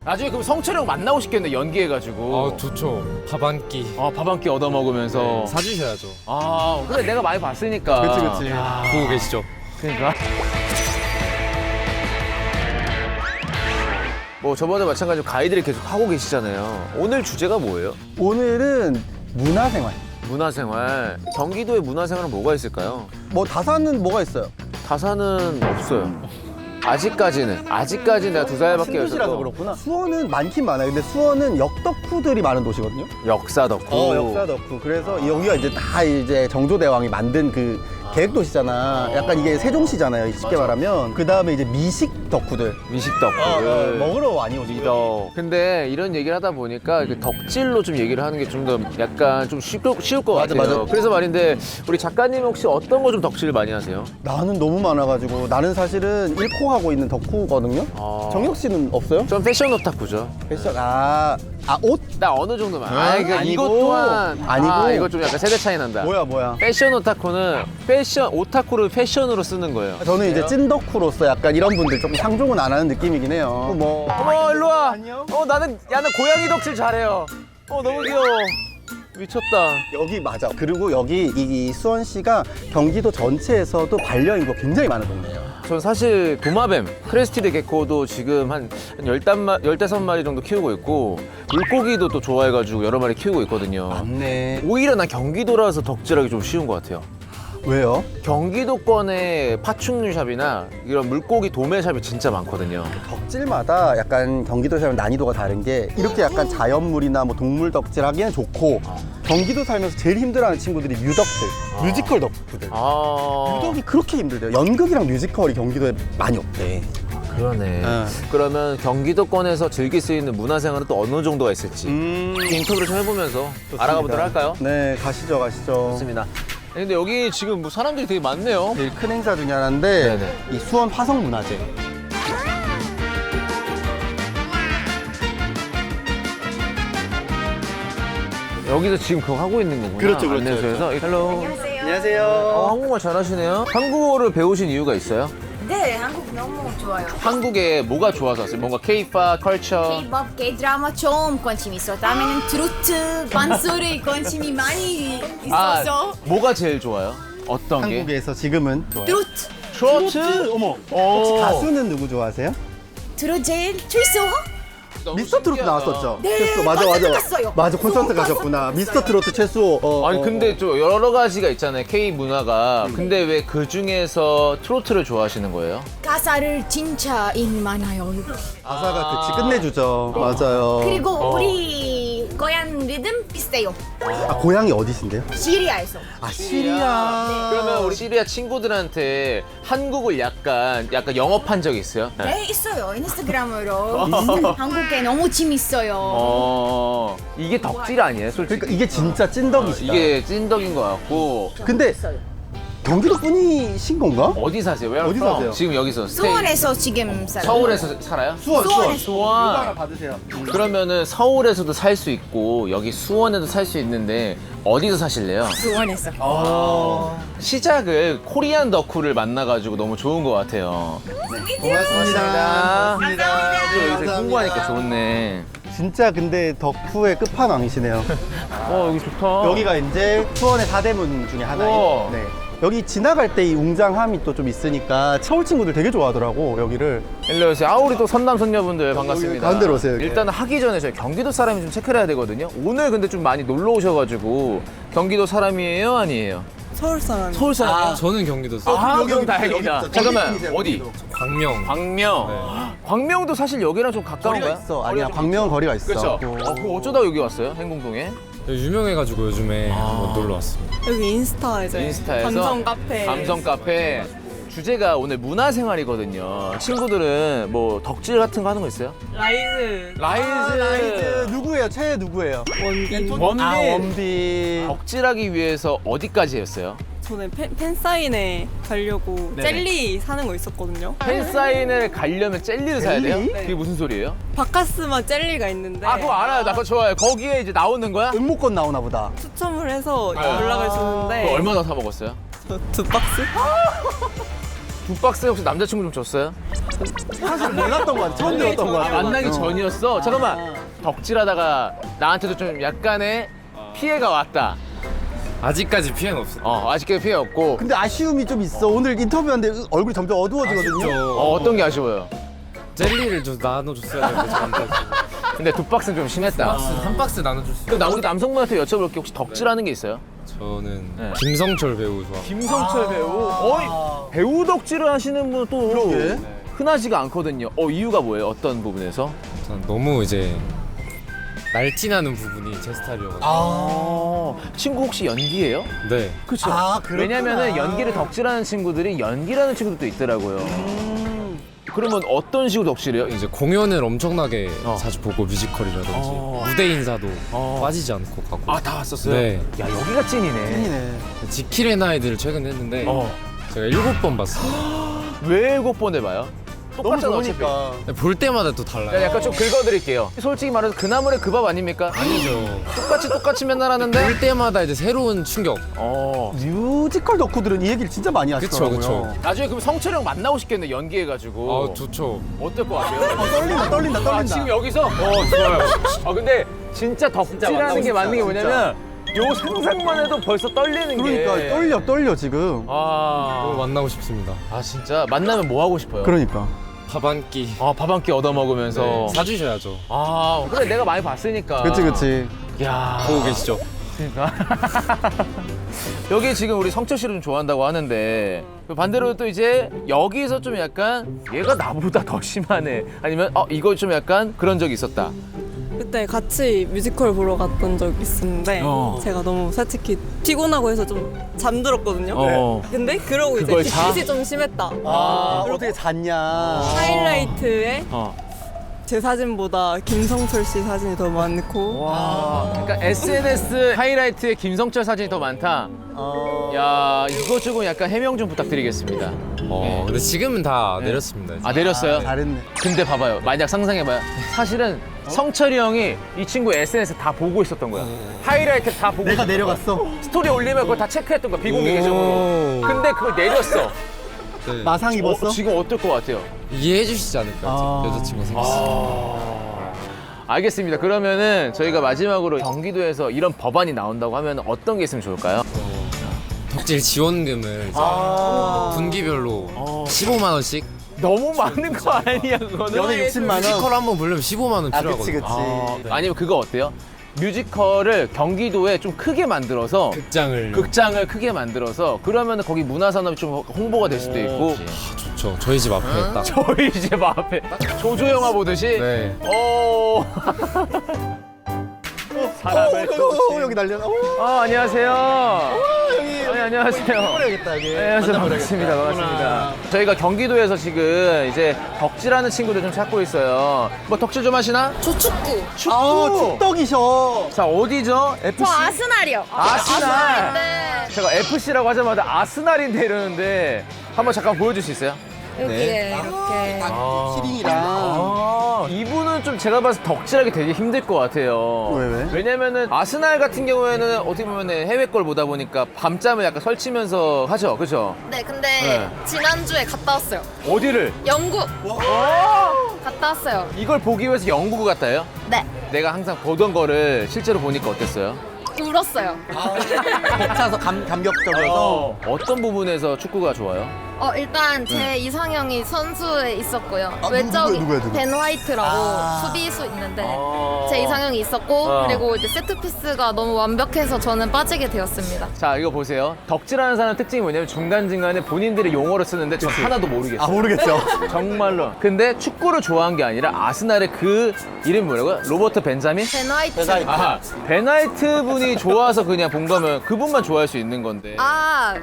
나중에 그럼 성철이 형 만나고 싶겠네, 연기해가지고. 아 좋죠. 밥 한 끼. 밥 한 끼 얻어먹으면서. 사주셔야죠. 근데 내가 많이 봤으니까. 그치. 보고 계시죠? 그러니까. 뭐 저번에 마찬가지로 가이드를 계속 하고 계시잖아요. 오늘 주제가 뭐예요? 오늘은 문화생활. 문화생활. 경기도의 문화생활은 뭐가 있을까요? 뭐 다산은 뭐가 있어요? 다산은 없어요. 아직까지는 내가 2살밖에 신도시라서 없어서. 그렇구나. 수원은 많긴 많아요. 근데 수원은 역덕후들이 많은 도시거든요. 역사 덕후. 역사 덕후. 그래서 여기가 이제 다 이제 정조대왕이 만든 그 계획 도시잖아. 약간 이게 세종시잖아요. 쉽게 말하면. 그 다음에 이제 미식 덕후들. 미식 덕후를. 먹으러 많이 오죠. 미덕. 근데 이런 얘기를 하다 보니까 그 덕질로 좀 얘기를 하는 게 좀 더 약간 좀 쉬울 것 맞아, 같아요. 맞아. 그래서 말인데 우리 작가님 혹시 어떤 거 좀 덕질 많이 하세요? 나는 너무 많아가지고 나는 사실은 1코 하고 있는 덕후거든요. 정혁 씨는 없어요? 전 패션 오타쿠죠. 패션 옷? 나 어느 정도만. 아니고. 이것 또한 아니고. 이거 좀 약간 세대 차이 난다. 뭐야? 패션 오타쿠는 패션 오타쿠를 패션으로 쓰는 거예요. 저는 이제 찐 덕후로서 약간 이런 분들 조금 상종은 안 하는 느낌이긴 해요. 뭐 어머 일로 와. 안녕. 나는 고양이 덕질 잘해요. 너무 귀여워. 미쳤다. 여기 맞아. 그리고 여기 이 수원시가 경기도 전체에서도 반려인구가 굉장히 많은 동네예요. 전 사실 도마뱀, 크레스티드 게코도 지금 한 15마리 정도 키우고 있고 물고기도 또 좋아해가지고 여러 마리 키우고 있거든요. 맞네. 오히려 난 경기도라서 덕질하기 좀 쉬운 것 같아요. 왜요? 경기도권에 파충류샵이나 이런 물고기 도매샵이 진짜 많거든요. 덕질마다 약간 경기도 살면 난이도가 다른 게 이렇게 약간 자연물이나 뭐 동물 덕질 하기엔 좋고 경기도 살면서 제일 힘들어하는 친구들이 뮤덕들, 뮤지컬 덕후들. 뮤덕이 그렇게 힘들대요. 연극이랑 뮤지컬이 경기도에 많이 없대. 그러네. 그러면 경기도권에서 즐길 수 있는 문화생활은 또 어느 정도가 있을지 인터뷰를 좀 해보면서 알아가 보도록 할까요? 네, 가시죠. 좋습니다. 근데 여기 지금 뭐 사람들이 되게 많네요. 제일 큰 행사 중에 하나인데 네네. 이 수원 화성문화제. 여기서 지금 그거 하고 있는 거구나. 그렇죠. 안내소에서. 헬로. 안녕하세요. 한국말 잘하시네요. 한국어를 배우신 이유가 있어요? 네, 한국 너무 좋아요. 한국에 뭐가 좋아서 왔어요? 뭔가 K-pop, 컬처. K-pop, K-드라마 좀 관심 있어. 다음에는 트로트, 반소리 관심이 많이 있어서. 뭐가 제일 좋아요? 어떤 게? 한국에서 지금은 트로트, 트로트? 어머. 혹시 가수는 누구 좋아하세요? 트로트 제일 최소? 미스터 트로트 나왔었죠? 네, 최수. 콘서트 갔어요. 맞아, 콘서트 콘서트 가셨구나. 갔어요. 미스터 트로트 최수. 아니 근데 좀 여러 가지가 있잖아요. K 문화가. 근데 왜 그 중에서 트로트를 좋아하시는 거예요? 가사를 진짜 힘이 많아요. 가사가 그치 끝내주죠. 맞아요. 그리고 우리 고향 리듬 비슷해요. 고향이 어디신데요? 시리아에서. 시리아. 그러면 우리 시리아 친구들한테 한국을 약간 영업한 적 있어요? 네, 있어요. 인스타그램으로. 한국에 너무 재밌어요. 이게 덕질 아니에요, 솔직히? 그러니까 이게 진짜 찐덕이시다. 이게 찐덕인 것 같고. 근데 경기도 분이신 건가? 어디 사세요? Where 어디 from? 사세요? 지금 여기서 스테이. 수원에서 지금 살아요. 서울에서 살아요? 수원. 받으세요. 그러면은 서울에서도 살 수 있고 여기 수원에도 살 수 있는데 어디서 사실래요? 수원에서. 시작을 코리안 덕후를 만나가지고 너무 좋은 것 같아요. 고맙습니다. 또 여기서 홍보하니까 좋네. 진짜 근데 덕후의 끝판왕이시네요. 여기 좋다. 여기가 이제 수원의 사대문 중에 우와. 하나예요. 네. 여기 지나갈 때 이 웅장함이 또 좀 있으니까 서울 친구들 되게 좋아하더라고 여기를. 일로 오세요. 우리 또 선남 선녀분들 반갑습니다. 여기 가운데로 오세요, 여기. 일단 하기 전에 저희 경기도 사람이 좀 체크를 해야 되거든요. 오늘 근데 좀 많이 놀러 오셔가지고 경기도 사람이에요, 아니에요? 서울 사람. 서울 사람이요? 저는 경기도 그럼 다행이다. 잠깐만, 어디? 광명. 광명. 광명도 사실 여기랑 좀 가까운가요? 거리가 있어. 아니야, 광명은 거리가 있어. 그렇죠. 그럼 어쩌다 여기 왔어요? 행궁동에? 유명해가지고 요즘에 한번 놀러 왔습니다. 여기 인스타 이제 인스타에서 감성 카페. 감성 카페. 주제가 오늘 문화생활이거든요. 친구들은 뭐 덕질 같은 거 하는 거 있어요? 라이즈. 라이즈. 누구예요? 최애 누구예요? 원빈. 원빈. 원빈. 덕질하기 위해서 어디까지 했어요? 저는 팬사인회 가려고 네네. 젤리 사는 거 있었거든요. 팬사인을 가려면 젤리를 사야 돼요? 젤리? 그게 무슨 소리예요? 바카스마 젤리가 있는데 그거 알아요. 나 그거 좋아해요. 거기에 이제 나오는 거야? 응모권 나오나 보다. 추첨을 해서 연락을 그거 주는데 얼마나 사 먹었어요? 저 2박스? 두 박스 혹시 남자친구 좀 줬어요? 사실 몰랐던 것 같아. 처음 들었던 것 같아. 만나기 전이었어? 잠깐만. 덕질하다가 나한테도 좀 약간의 피해가 왔다. 아직까지 피해는 없어요. 아직까지 피해 없고. 근데 아쉬움이 좀 있어. 오늘 인터뷰하는데 얼굴이 점점 어두워지거든요. 어떤 게 아쉬워요? 젤리를 좀 나눠줬어야 되는데 저한테. 근데 두 박스는 좀 심했다. 한 박스 나눠줄 수 그 우리 남성분한테 여쭤볼 게 혹시 덕질하는 게 있어요? 저는 네. 김성철 배우 좋아. 김성철 배우? 배우 덕질을 하시는 분은 또 그러게. 흔하지가 않거든요. 이유가 뭐예요? 어떤 부분에서? 전 너무 이제 날티나는 부분이 제 스타일이어가지고. 친구 혹시 연기예요? 네. 그렇죠. 그렇구나. 왜냐면은 연기를 덕질하는 친구들이 연기라는 친구들도 있더라고요. 그러면 어떤 식으로 덕질해요? 이제 공연을 엄청나게 어. 자주 보고 뮤지컬이라든지 무대 인사도 빠지지 않고 가고. 다 왔었어요? 네. 야, 여기가 찐이네. 찐이네. 지킬의 나이들을 최근에 했는데 어. 제가 7번 봤어요. 왜 7번 해봐요? 너무 똑같잖아, 어차피. 좋으니까. 볼 때마다 또 달라요. 자, 약간 좀 긁어드릴게요. 솔직히 말해서 그나물의 그 밥 아닙니까? 아니죠. 똑같이 맨날 하는데? 볼 때마다 이제 새로운 충격. 뮤지컬 덕후들은 이 얘기를 진짜 많이 하시더라고요. 그쵸. 나중에 그럼 성철이 형 만나고 싶겠네, 연기해가지고. 좋죠. 어떨 것 같아요? 떨린다. 지금 여기서? 좋아요. 근데 진짜 덕질하는 게 맞는 게 뭐냐면 요 상상만 해도 벌써 떨리는 그러니까 게. 떨려 지금. 너무 만나고 싶습니다. 진짜 만나면 뭐 하고 싶어요? 그러니까. 밥 한 끼. 밥 한 끼 얻어먹으면서. 네, 사주셔야죠. 그래 내가 많이 봤으니까. 그치. 야. 보고 계시죠? 그러니까. 여기 지금 우리 성철 씨를 좀 좋아한다고 하는데 반대로 또 이제 여기서 좀 약간 얘가 나보다 더 심하네 아니면 이거 좀 약간 그런 적이 있었다. 그때 같이 뮤지컬 보러 갔던 적이 있었는데 제가 너무 솔직히 피곤하고 해서 좀 잠들었거든요. 근데 그러고 이제 그걸 자? 뒷빛이 좀 심했다. 어떻게 잤냐. 하이라이트에 제 사진보다 김성철 씨 사진이 더 많고 그러니까 SNS 하이라이트에 김성철 사진이 더 많다. 야 이거 조금 약간 해명 좀 부탁드리겠습니다. 근데 지금은 다 내렸습니다. 이제. 내렸어요? 잘했네. 근데 봐봐요. 만약 상상해봐요. 사실은 성철이 형이 이 친구 SNS 다 보고 있었던 거야. 하이라이트 다 보고 내가 있었던 내려갔어. 거야. 스토리 올리면 그걸 다 체크했던 거야. 비공개 계정으로. 근데 그걸 내렸어. 네. 마상 입었어? 지금 어떨 것 같아요? 이해해 주시지 않을까요? 여자친구 생겼어요. 알겠습니다. 그러면은 저희가 마지막으로 경기도에서 이런 법안이 나온다고 하면 어떤 게 있으면 좋을까요? 덕질 지원금을 이제 분기별로 15만 원씩. 너무 많은 거 아니야 그거는? 연애 60만 원. 뮤지컬 한 번 부르면 15만 원 아, 필요하거든요. 그치. 아니면 그거 어때요? 뮤지컬을 경기도에 좀 크게 만들어서 극장을 크게 만들어서 그러면 거기 문화산업이 좀 홍보가 될 수도 있고 좋죠. 저희 집 앞에 딱. 저희 집 앞에 조조 영화 보듯이 네. 사람을 여기 난리나. 안녕하세요. 여기 안녕하세요. 해버려야겠다 여기. 안녕하세요. 반갑습니다. 저희가 경기도에서 지금 이제 덕질하는 친구들 좀 찾고 있어요. 뭐 덕질 좀 하시나? 저 축구. 축덕이셔. 자 어디죠? FC? 저 아스날이요. 아스날. 네. 제가 FC라고 하자마자 아스날인데 이러는데 한번 잠깐 보여줄 수 있어요? 여기에 이렇게. 키링이랑. 이분은 좀 제가 봐서 덕질하기 되게 힘들 것 같아요. 왜? 왜냐면은 아스날 같은 경우에는 어떻게 보면 해외 걸 보다 보니까 밤잠을 약간 설치면서 하죠. 그죠? 네, 근데 네. 지난주에 갔다 왔어요. 어디를? 영국. 갔다 왔어요. 이걸 보기 위해서 영국 갔다요? 네. 내가 항상 보던 거를 실제로 보니까 어땠어요? 울었어요. 벅차서 감격적이어서. 어떤 부분에서 축구가 좋아요? 일단 제 이상형이 선수에 있었고요. 아, 외적인 누구야? 벤 화이트라고 수비수 있는데 제 이상형이 있었고 그리고 이제 세트피스가 너무 완벽해서 저는 빠지게 되었습니다. 자 이거 보세요. 덕질하는 사람 특징이 뭐냐면 중간중간에 본인들의 용어를 쓰는데 전 하나도 모르겠어요. 모르겠죠. 정말로. 근데 축구를 좋아한 게 아니라 아스날의 그 이름이 뭐라고요? 로버트 벤자민? 벤 화이트. 벤 화이트 분이 좋아서 그냥 본 거면 그분만 좋아할 수 있는 건데.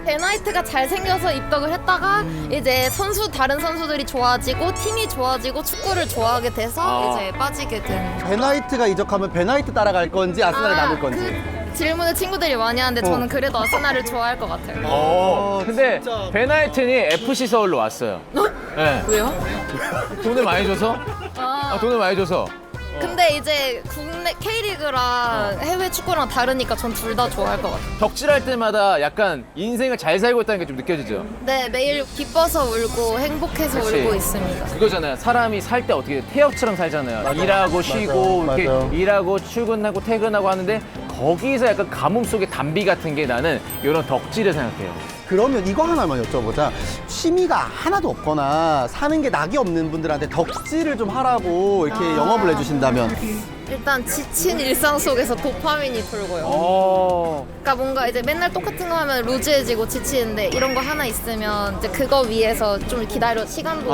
벤 화이트가 잘생겨서 입덕을 했다가 이제 다른 선수들이 좋아지고 팀이 좋아지고 축구를 좋아하게 돼서 이제 빠지게 된. 베나이트가 이적하면 베나이트 따라갈 건지 아스날에 남을 건지. 그 질문을 친구들이 많이 하는데 저는 그래도 아스날을 좋아할 것 같아요. 근데 벤 화이트는 FC 서울로 왔어요. 네. 왜요? 돈을 많이 줘서? 아, 돈을 많이 줘서. 근데 이제 국내 K리그랑 해외 축구랑 다르니까 전 둘 다 좋아할 것 같아요. 덕질할 때마다 약간 인생을 잘 살고 있다는 게 좀 느껴지죠? 네, 매일 기뻐서 울고 행복해서 그치. 울고 있습니다. 그거잖아요. 사람이 살 때 어떻게 태엽처럼 살잖아요. 일하고 쉬고 맞아. 이렇게 일하고 출근하고 퇴근하고 하는데 거기서 약간 가뭄 속의 단비 같은 게 나는 이런 덕질을 생각해요. 그러면 이거 하나만 여쭤보자. 취미가 하나도 없거나 사는 게 낙이 없는 분들한테 덕질을 좀 하라고 이렇게 영업을 해주신다면 일단 지친 일상 속에서 도파민이 돌고요. 그러니까 뭔가 이제 맨날 똑같은 거 하면 루즈해지고 지치는데 이런 거 하나 있으면 이제 그거 위해서 좀 시간도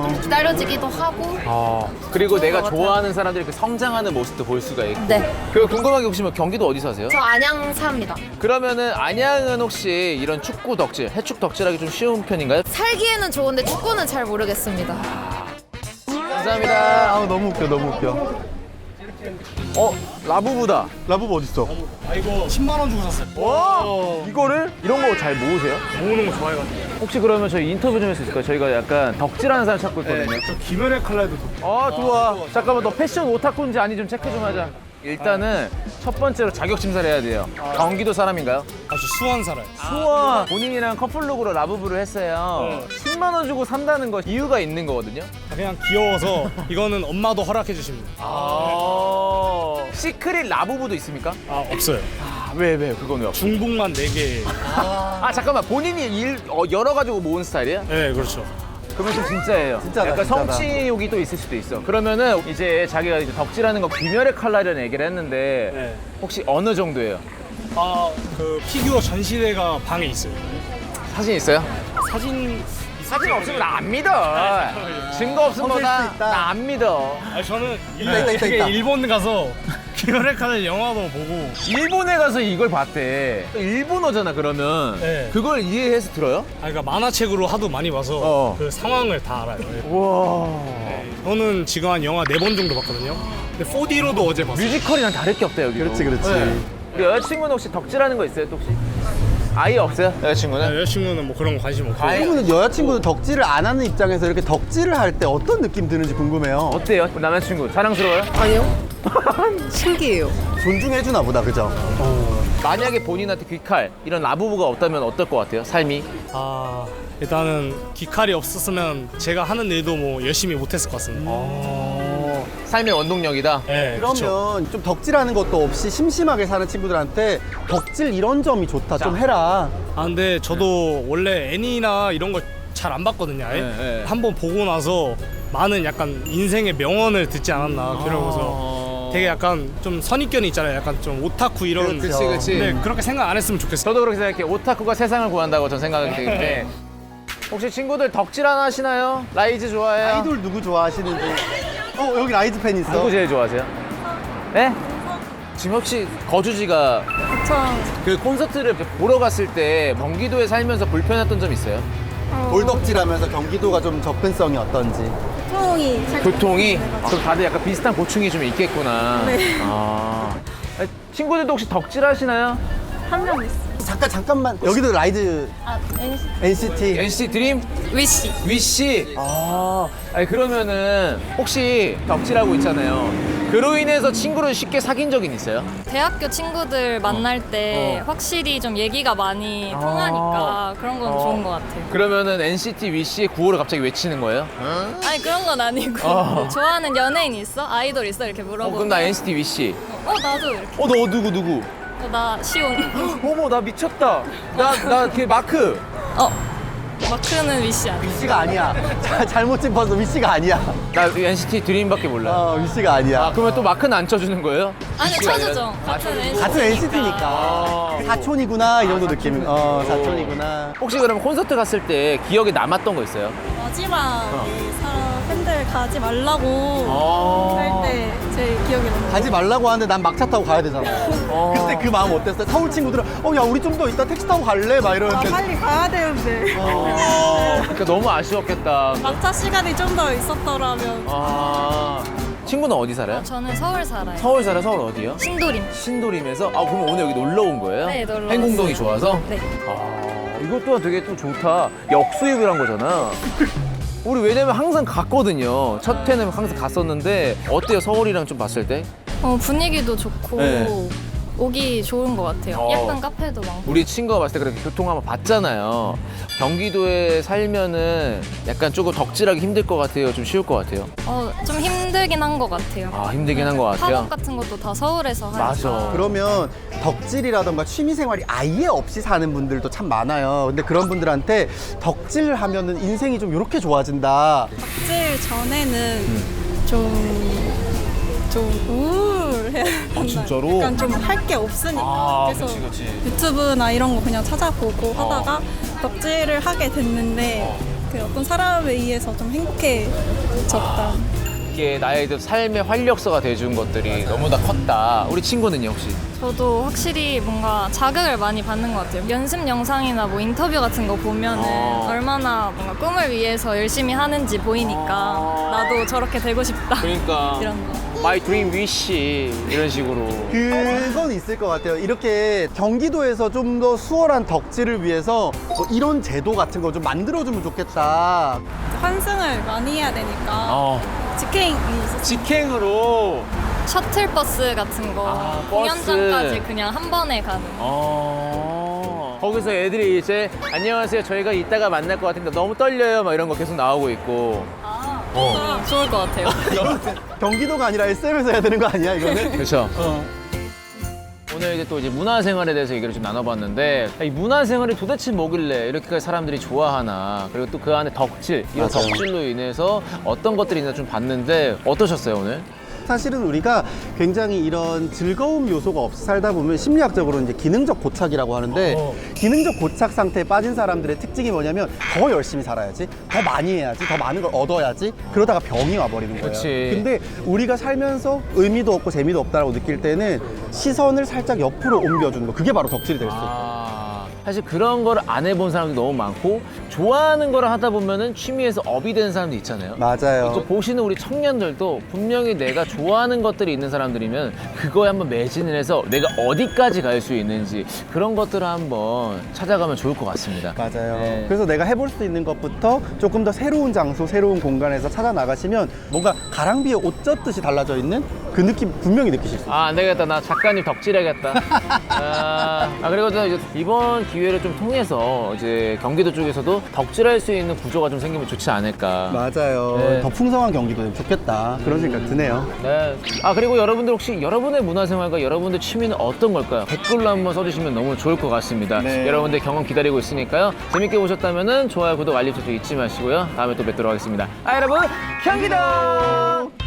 좀 기다려지기도 하고. 그리고 좋은 내가 것 같아요. 좋아하는 사람들이 그 성장하는 모습도 볼 수가 있고. 네. 그리고 궁금한 게 혹시 뭐 경기도 어디 사세요? 저 안양 삽니다. 그러면은 안양은 혹시 이런 축구 덕질, 해축 덕질하기 좀 쉬운 편인가요? 살기에는 좋은데 축구는 잘 모르겠습니다. 감사합니다. 아 너무 웃겨 너무 웃겨. 라부부다. 라부부 어딨어? 아 이거 10만 원 주고 샀어요. 와, 이거를 이런 거 잘 모으세요? 모으는 거 좋아해가지고. 혹시 그러면 저희 인터뷰 좀 할 수 있을까요? 저희가 약간 덕질하는 사람 찾고 있거든요. 저 김연의 칼날도 좋아. 잠깐만, 너 패션 오타쿠인지 아닌지 좀 체크 좀 하자. 일단은 첫 번째로 자격 심사를 해야 돼요. 경기도 사람인가요? 아주 수원 살아요. 수원. 본인이랑 커플룩으로 라부부를 했어요. 10만 원 주고 산다는 거 이유가 있는 거거든요. 그냥 귀여워서 이거는 엄마도 허락해 주십니다. 시크릿 라부부도 있습니까? 아 없어요. 왜 그거는 없어? 중복만 4개. 잠깐만, 본인이 열어가지고 모은 스타일이야? 네 그렇죠. 그러면 좀 진짜예요. 진짜다, 약간 진짜다. 성취욕이 또 있을 수도 있어. 그러면은 이제 자기가 이제 덕질하는 거 귀멸의 칼날이라는 얘기를 했는데 네. 혹시 어느 정도예요? 그 피규어 전시회가 방에 있어요. 사진 있어요? 사진 없으면 나 안 믿어. 증거 없으면 성취할 나 수 있다. 안 믿어. 아 저는 있다. 되게 일본 가서 김연의 칼날 영화도 보고 일본에 가서 이걸 봤대. 일본어잖아 그러면. 네. 그걸 이해해서 들어요? 그러니까 만화책으로 하도 많이 봐서 어. 그 상황을 다 알아요. 네. 와. 저는 지금 한 영화 4번 정도 봤거든요. 근데 4D로도 어제 봤어요. 뮤지컬이랑 다를 게 없다 여기. 그렇지 그렇지. 우리 여자친구는 혹시 덕질하는 거 있어요 또 혹시? 아예 없어요? 여자친구는? 여자친구는 뭐 그런 거 관심 없고. 그러면 여자친구는 덕질을 안 하는 입장에서 이렇게 덕질을 할 때 어떤 느낌 드는지 궁금해요. 어때요? 남자친구 사랑스러워요? 아니요. 신기해요. 존중해주나 보다 그죠? 만약에 본인한테 귀칼 이런 라부부가 없다면 어떨 것 같아요? 삶이? 일단은 귀칼이 없었으면 제가 하는 일도 뭐 열심히 못했을 것 같습니다. 삶의 원동력이다. 네, 그렇죠. 그러면 좀 덕질하는 것도 없이 심심하게 사는 친구들한테 덕질 이런 점이 좋다 좀 해라. 근데 저도 원래 애니나 이런 걸 잘 안 봤거든요. 아예. 네. 한번 보고 나서 많은 약간 인생의 명언을 듣지 않았나 그러고서 되게 약간 좀 선입견이 있잖아요. 약간 좀 오타쿠 이런. 그치. 근데 그렇게 생각 안 했으면 좋겠어요. 저도 그렇게 생각해요. 오타쿠가 세상을 구한다고 저는 생각하기 때문에. 혹시 친구들 덕질 하나 하시나요? 라이즈 좋아해요? 아이돌 누구 좋아하시는지. 여기 라이즈 팬 있어. 누구 제일 좋아하세요? 네? 지금 혹시 거주지가 그 콘서트를 보러 갔을 때 경기도에 살면서 불편했던 점 있어요? 돌덕질하면서 경기도가 좀 접근성이 어떤지. 교통이? 그럼 다들 약간 비슷한 고충이 좀 있겠구나. 네. 친구들도 혹시 덕질 하시나요? 잠깐만. 여기도 라이즈 NCT. NCT 드림? 위시. 위시? 아니 그러면은 혹시 덕질하고 있잖아요. 그로 인해서 친구를 쉽게 사귄 적은 있어요? 대학교 친구들 만날 때 확실히 좀 얘기가 많이 통하니까 그런 건 좋은 것 같아요. 그러면은 NCT 위시의 구호를 갑자기 외치는 거예요? 아니 그런 건 아니고 좋아하는 연예인 있어? 아이돌 있어? 이렇게 물어보면 그럼 나 NCT 위시. 나도 이렇게. 너 누구? 나 시온. 어머 나 미쳤다. 나 그 마크. 마크는 위시 아니야. 위시가 아니야. 잘못 짚었어. 위시가 아니야. 나 NCT 드림밖에 몰라. 위시가 아니야. 그러면 또 마크는 안 쳐주는 거예요? 아니 위시가 쳐주죠. 같은 NCT. 같은 NCT니까. 사촌이구나 이 정도 느낌. 사촌이구나. 혹시 그러면 콘서트 갔을 때 기억에 남았던 거 있어요? 마지막 팬들 가지 말라고 할 때 제일 기억에 남는 가지 말라고 하는데 난 막차 타고 가야 되잖아. 그때 그 마음 어땠어? 서울 친구들은 야 우리 좀 더 이따 택시 타고 갈래? 막 이러는데. 빨리 가야 되는데 그러니까 너무 아쉬웠겠다. 막차 시간이 좀 더 있었더라면 친구는 어디 살아요? 저는 서울 살아요. 서울 살아? 서울 어디요? 신도림. 신도림에서? 그럼 오늘 여기 놀러 온 거예요? 네, 놀러 행궁동이 왔어요. 좋아서? 네. 이것 또한 되게 또 좋다. 역수입을 한 거잖아. 우리 왜냐면 항상 갔거든요. 첫 회는 항상 갔었는데 어때요? 서울이랑 좀 봤을 때? 분위기도 좋고 네. 오기 좋은 것 같아요. 예쁜 카페도 많고. 우리 친구가 봤을 때 그렇게 교통 한번 봤잖아요. 경기도에 살면은 약간 조금 덕질하기 힘들 것 같아요? 좀 쉬울 것 같아요? 좀 힘들긴 한 것 같아요. 아, 힘들긴 한 것 같아요. 학업 같은 것도 다 서울에서 하니까. 맞아. 그러면 덕질이라던가 취미생활이 아예 없이 사는 분들도 참 많아요. 근데 그런 분들한테 덕질 하면은 인생이 좀 이렇게 좋아진다. 덕질 전에는 좀 우울해야 한다. 진짜로? 약간 좀 할 게 없으니까. 그래서 그치. 유튜브나 이런 거 그냥 찾아보고 하다가 덕질을 하게 됐는데 그 어떤 사람에 의해서 좀 행복해졌다. 이게 나의 그 삶의 활력소가 돼준 것들이 너무 다 컸다. 우리 친구는요, 혹시? 저도 확실히 뭔가 자극을 많이 받는 것 같아요. 연습 영상이나 뭐 인터뷰 같은 거 보면은 얼마나 뭔가 꿈을 위해서 열심히 하는지 보이니까 나도 저렇게 되고 싶다. 그러니까. 이런 거. My dream wish 이런 식으로. 그건 있을 것 같아요. 이렇게 경기도에서 좀 더 수월한 덕질을 위해서 뭐 이런 제도 같은 거 좀 만들어주면 좋겠다. 환승을 많이 해야 되니까 직행이 있었어요. 직행으로. 셔틀버스 같은 거 버스. 공연장까지 그냥 한 번에 가는. 거기서 애들이 이제 안녕하세요. 저희가 이따가 만날 것 같은데 너무 떨려요. 막 이런 거 계속 나오고 있고. 좋을 것 같아요. 경기도가 아니라 SM에서 해야 되는 거 아니야, 이거는? 그렇죠. 오늘 이제 또 이제 문화생활에 대해서 얘기를 좀 나눠봤는데 이 문화생활이 도대체 뭐길래 이렇게까지 사람들이 좋아하나 그리고 또 그 안에 덕질 이런 맞아요. 덕질로 인해서 어떤 것들이 있나 좀 봤는데 어떠셨어요 오늘? 사실은 우리가 굉장히 이런 즐거움 요소가 없이 살다 보면 심리학적으로 이제 기능적 고착이라고 하는데 기능적 고착 상태에 빠진 사람들의 특징이 뭐냐면 더 열심히 살아야지, 더 많이 해야지, 더 많은 걸 얻어야지 그러다가 병이 와버리는 거예요. 그치. 근데 우리가 살면서 의미도 없고 재미도 없다라고 느낄 때는 시선을 살짝 옆으로 옮겨주는 거 그게 바로 덕질이 될 수 있어요. 사실 그런 걸 안 해본 사람도 너무 많고 좋아하는 걸 하다 보면은 취미에서 업이 되는 사람도 있잖아요. 맞아요. 또 보시는 우리 청년들도 분명히 내가 좋아하는 것들이 있는 사람들이면 그거에 한번 매진을 해서 내가 어디까지 갈 수 있는지 그런 것들을 한번 찾아가면 좋을 것 같습니다. 맞아요. 네. 그래서 내가 해볼 수 있는 것부터 조금 더 새로운 장소, 새로운 공간에서 찾아 나가시면 뭔가 가랑비에 옷 젖듯이 달라져 있는 그 느낌 분명히 느끼실 수 있어요. 안 되겠다. 나 작가님 덕질해야겠다. 그리고 또 이제 이번 기회를 좀 통해서 이제 경기도 쪽에서도 덕질할 수 있는 구조가 좀 생기면 좋지 않을까. 맞아요. 네. 더 풍성한 경기도 되면 좋겠다. 그런 생각 드네요. 네. 그리고 여러분들 혹시 여러분의 문화생활과 여러분들 취미는 어떤 걸까요? 댓글로 한번 써주시면 너무 좋을 것 같습니다. 네. 여러분들 경험 기다리고 있으니까요. 재밌게 보셨다면 좋아요, 구독, 알림 설정 잊지 마시고요. 다음에 또 뵙도록 하겠습니다. 여러분, 경기도!